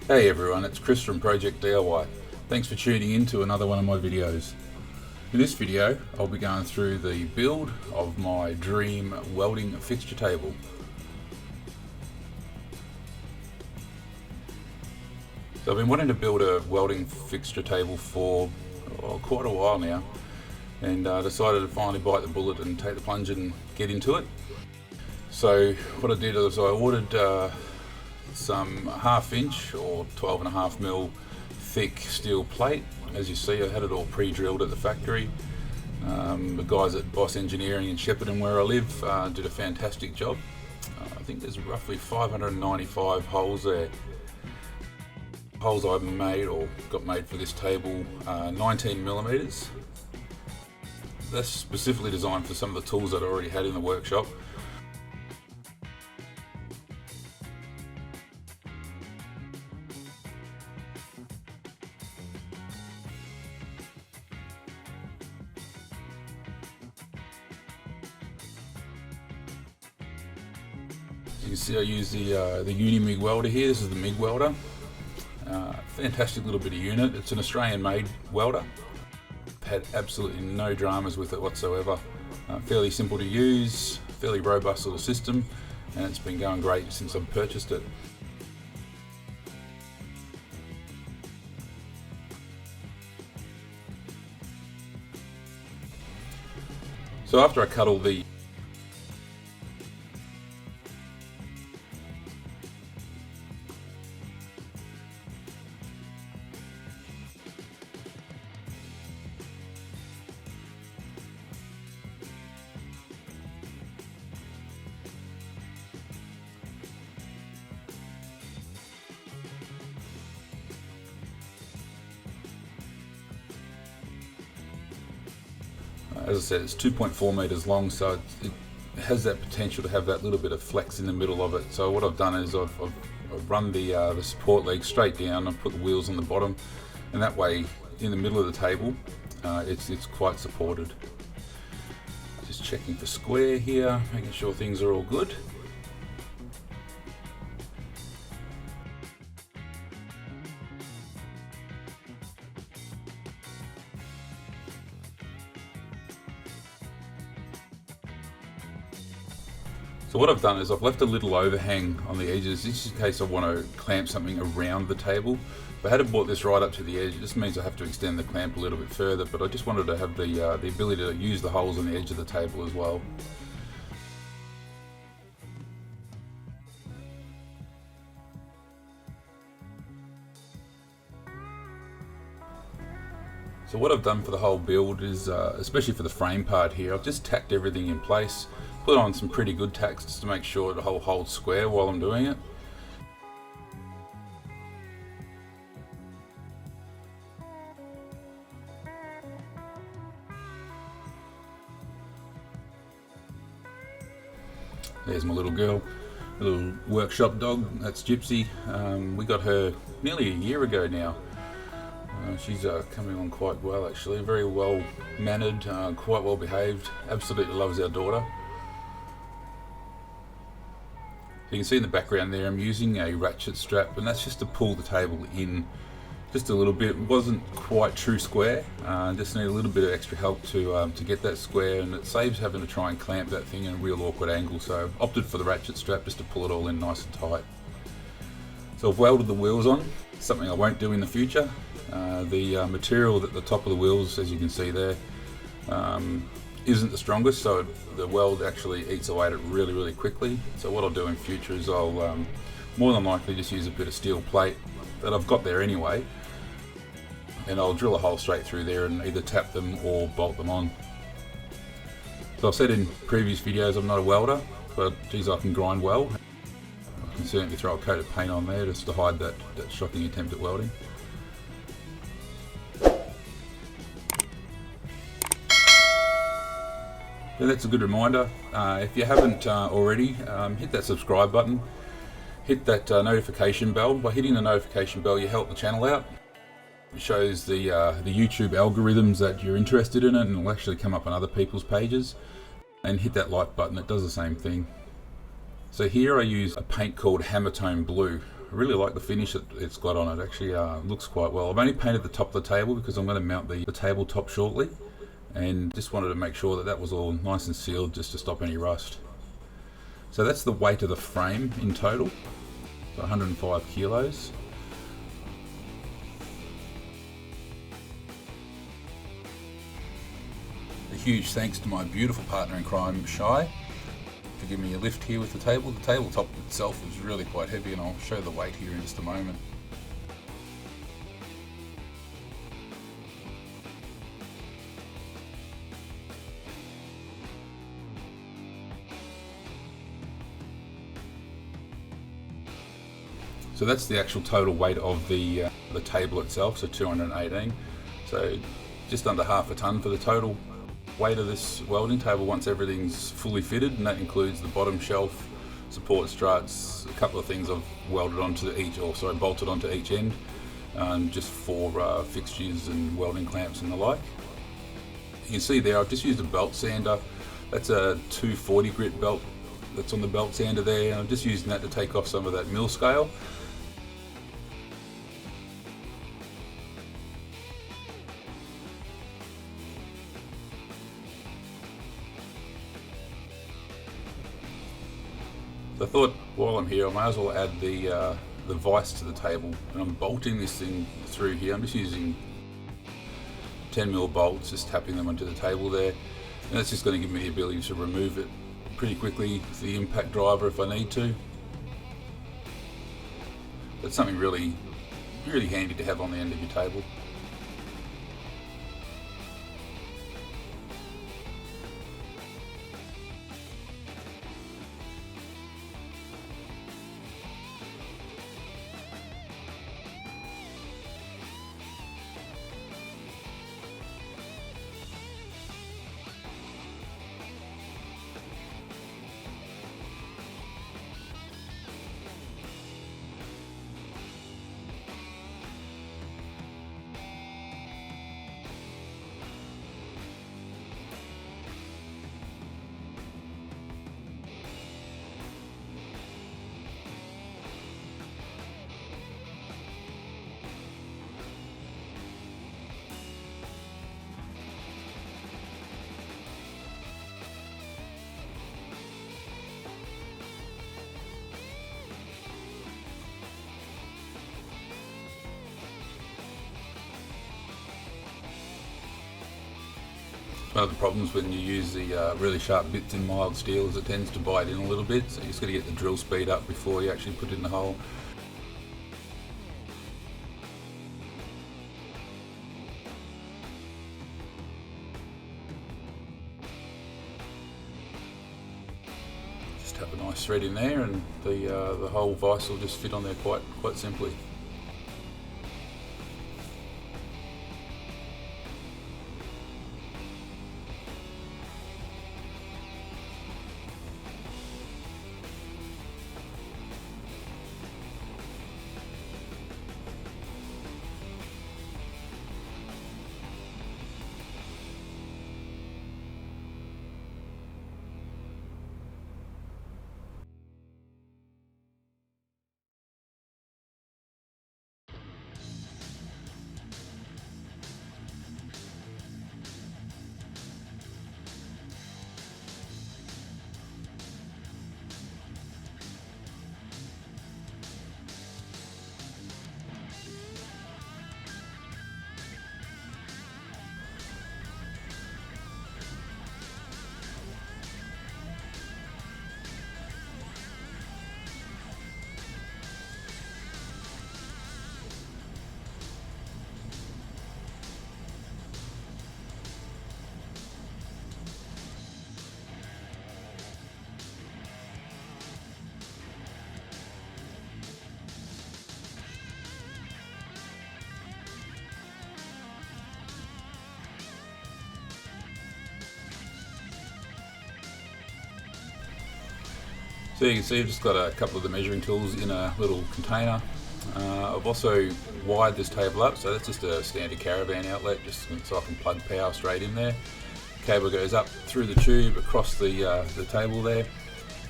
Hey everyone, it's Kris from Project DIY. Thanks for tuning in to another one of my videos. In this video, I'll be going through the build of my dream welding fixture table. So I've been wanting to build a welding fixture table for quite a while now, and decided to finally bite the bullet and take the plunge and get into it. So what I did is I ordered some 1/2 inch or 12.5mm thick steel plate. As you see, I had it all pre-drilled at the factory. The guys at Boss Engineering in Shepparton, where I live, did a fantastic job. I think there's roughly 595 holes there. Holes I've made or got made for this table, 19mm. That's specifically designed for some of the tools that I already had in the workshop. You can see I use the Uni MIG welder here. This is the MIG welder. Fantastic little bit of unit. It's an Australian made welder. Had absolutely no dramas with it whatsoever. Fairly simple to use, fairly robust little system, and it's been going great since I've purchased it. So after I cut all the as I said, it's 2.4 meters long, so it has that potential to have that little bit of flex in the middle of it. So what I've done is I've run the support leg straight down and put the wheels on the bottom, and that way in the middle of the table it's quite supported. Just checking for square here, making sure things are all good. So what I've done is I've left a little overhang on the edges, just in case I want to clamp something around the table. If I had brought this right up to the edge, it just means I have to extend the clamp a little bit further, but I just wanted to have the ability to use the holes on the edge of the table as well. So what I've done for the whole build is, especially for the frame part here, I've just tacked everything in place. Put on some pretty good tacks just to make sure the whole holds square while I'm doing it. There's my little girl, a little workshop dog, that's Gypsy. We got her nearly a year ago now. She's coming on quite well actually, very well mannered, quite well behaved, absolutely loves our daughter. You can see in the background there I'm using a ratchet strap, and that's just to pull the table in just a little bit. It wasn't quite true square, just need a little bit of extra help to get that square, and it saves having to try and clamp that thing in a real awkward angle, so I've opted for the ratchet strap just to pull it all in nice and tight. So I've welded the wheels on, something I won't do in the future. The material at the top of the wheels, as you can see there, isn't the strongest, so the weld actually eats away at it really quickly. So what I'll do in future is I'll more than likely just use a bit of steel plate that I've got there anyway, and I'll drill a hole straight through there and either tap them or bolt them on. So I've said in previous videos I'm not a welder, but geez, I can grind well. I can certainly throw a coat of paint on there just to hide that shocking attempt at welding. So that's a good reminder. If you haven't already, hit that subscribe button, hit that notification bell. By hitting the notification bell, you help the channel out. It shows the YouTube algorithms that you're interested in it, and it'll actually come up on other people's pages. And hit that like button, it does the same thing. So here I use a paint called Hammer Tone Blue. I really like the finish that it's got on it. Actually looks quite well. I've only painted the top of the table because I'm going to mount the tabletop shortly, and just wanted to make sure that that was all nice and sealed just to stop any rust. So that's the weight of the frame in total, so 105 kilos. A huge thanks to my beautiful partner in crime, Shy, for giving me a lift here with the table. The tabletop itself is really quite heavy, and I'll show the weight here in just a moment. So that's the actual total weight of the table itself, so 218. So just under half a ton for the total weight of this welding table once everything's fully fitted, and that includes the bottom shelf, support struts, a couple of things I've welded onto each, or sorry, bolted onto each end, just for fixtures and welding clamps and the like. You can see there I've just used a belt sander. That's a 240 grit belt that's on the belt sander there, and I'm just using that to take off some of that mill scale. So I thought while I'm here I might as well add the vise to the table, and I'm bolting this thing through here. I'm just using 10mm bolts, just tapping them onto the table there, and that's just going to give me the ability to remove it pretty quickly with the impact driver if I need to. That's something really handy to have on the end of your table. One of the problems when you use the really sharp bits in mild steel is it tends to bite in a little bit, so you just got to get the drill speed up before you actually put it in the hole. Just have a nice thread in there, and the whole vise will just fit on there quite simply. So you can see I've just got a couple of the measuring tools in a little container. I've also wired this table up, so that's just a standard caravan outlet, just so I can plug power straight in there. Cable goes up through the tube across the table there,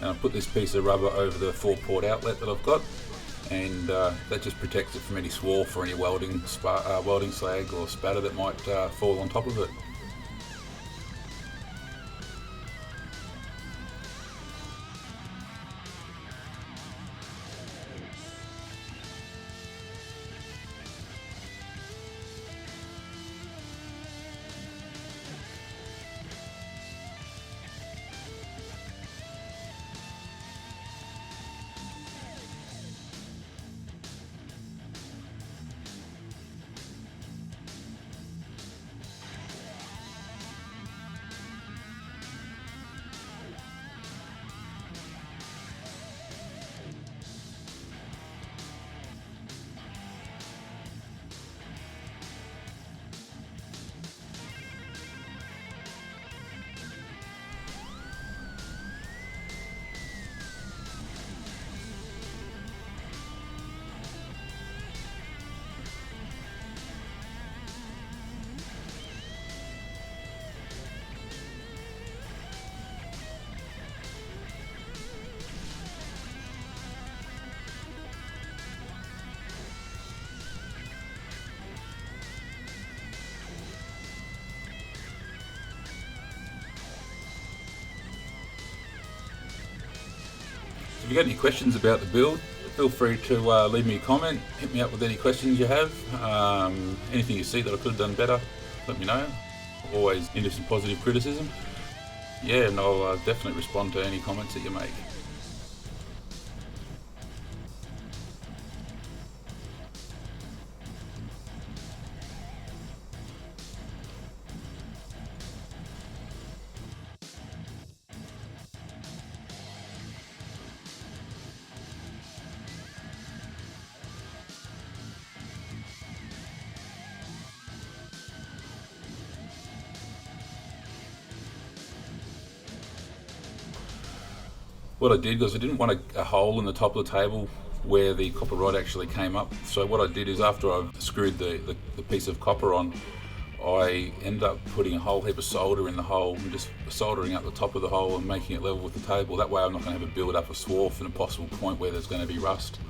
and I've put this piece of rubber over the 4-port outlet that I've got, and that just protects it from any swarf or any welding slag or spatter that might fall on top of it. If you've got any questions about the build, feel free to leave me a comment, hit me up with any questions you have. Anything you see that I could have done better, let me know. Always into some positive criticism. Yeah, and I'll definitely respond to any comments that you make. What I did was I didn't want a hole in the top of the table where the copper rod actually came up. So what I did is after I've screwed the piece of copper on, I end up putting a whole heap of solder in the hole and just soldering up the top of the hole and making it level with the table. That way I'm not going to have a build up of swarf and a possible point where there's going to be rust.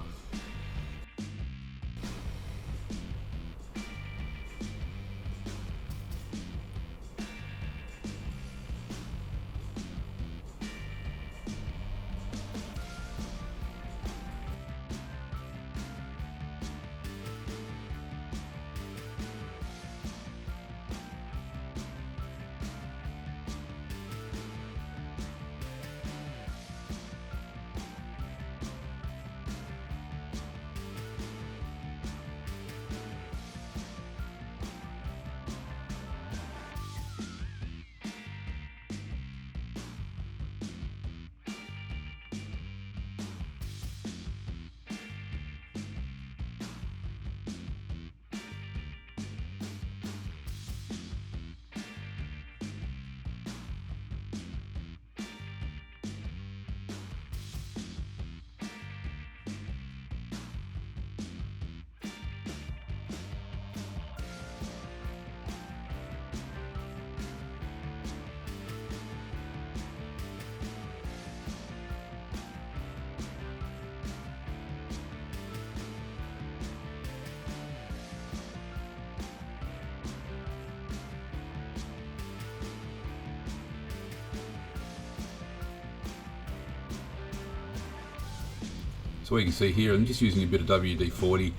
So what you can see here, I'm just using a bit of WD-40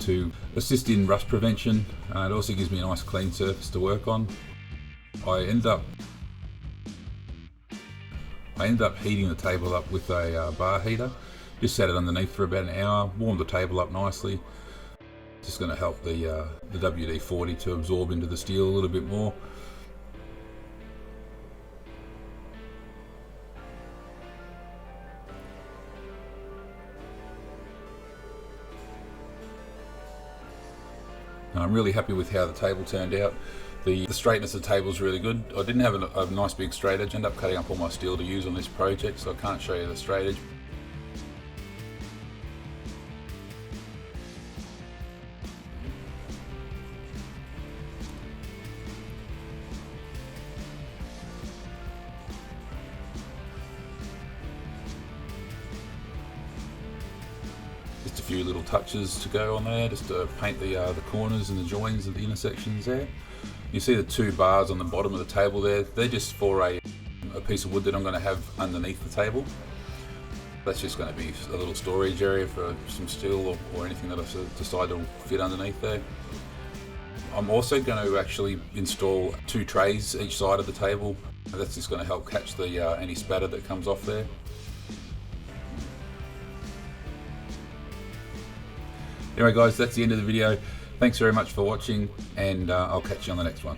to assist in rust prevention. It also gives me a nice clean surface to work on. I end up heating the table up with a bar heater. Just set it underneath for about an hour, warm the table up nicely. Just going to help the WD-40 to absorb into the steel a little bit more. I'm really happy with how the table turned out. The straightness of the table is really good. I didn't have a nice big straight edge. I ended up cutting up all my steel to use on this project, so I can't show you the straight edge. Just a few little touches to go on there, just to paint the corners and the joins of the intersections there. You see the 2 bars on the bottom of the table there, they're just for a piece of wood that I'm going to have underneath the table. That's just going to be a little storage area for some steel or anything that I decide to fit underneath there. I'm also going to actually install 2 trays each side of the table. That's just going to help catch the any spatter that comes off there. Anyway guys, that's the end of the video. Thanks very much for watching, and I'll catch you on the next one.